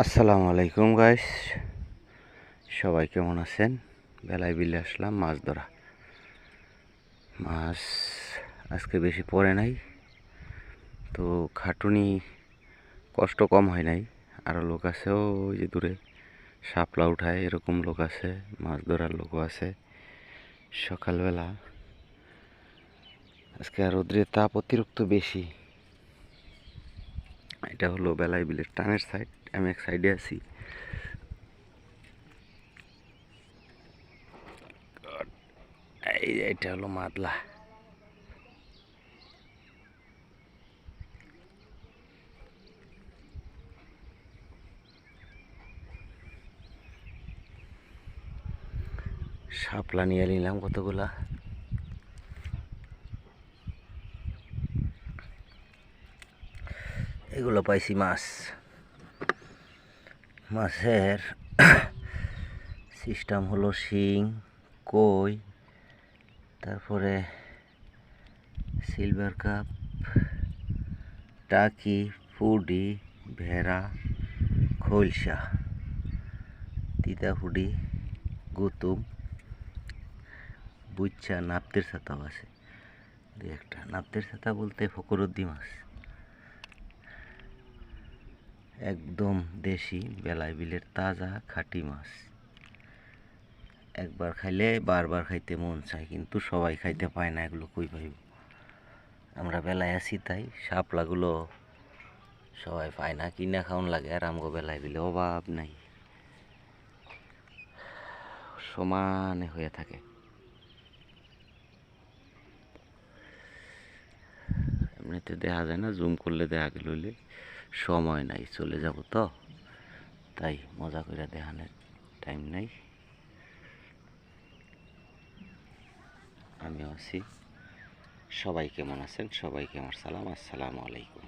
আসসালামু আলাইকুম গাইস, সবাই কেমন আছেন? বেলায় বিলে আসলাম মাছ ধরা। মাছ আজকে বেশি পড়ে নাই, তো খাটুনি কষ্ট কম হয় নাই। আরও লোক আছে, ওই যে দূরে শাপলা উঠায় এরকম লোক আছে, মাছ ধরার লোকও আছে। সকালবেলা আজকে আর রৌদ্রের তাপ অতিরিক্ত বেশি। এটা হলো বেলায় বিলের টানের সাইড, আমি এক সাইডে আছি। এটা হলো মাদলা। শাপলা নিয়ে নিলাম কতগুলা। এগুলো পাইছি মাছ। মাছের সিস্টেম হলো শিং, কই, তারপরে সিলভার কাপ, টাকি, ফুডি, ভেড়া, খৈলসা, তিতাফুডি, গুতুম, বুচ্চা, নাপ্তের ছাতাও আছে। দুই একটা নাপ্তের ছাতা বলতে ফকরুদ্দি মাছ, একদম দেশি বেলায় বিলের তাজা খাঁটি মাছ। একবার খাইলে বারবার খাইতে মন চায়, কিন্তু সবাই খাইতে পায় না। এগুলো কই পাইব? আমরা বেলায় আছি তাই শাপলাগুলো সবাই পায় না, কিনা খাওয়ান লাগে। আর আমগো বেলায় বিলে অভাব নাই, সমানে হয়ে থাকে। এমনিতে দেখা যায় না, জুম করলে দেখা গেল, সময় নাই, চলে যাব তো, তাই মজা করে দেখানোর টাইম নাই। আমিও আছি। সবাই কেমন আছেন? সবাইকে আমার সালাম, আসসালামু আলাইকুম।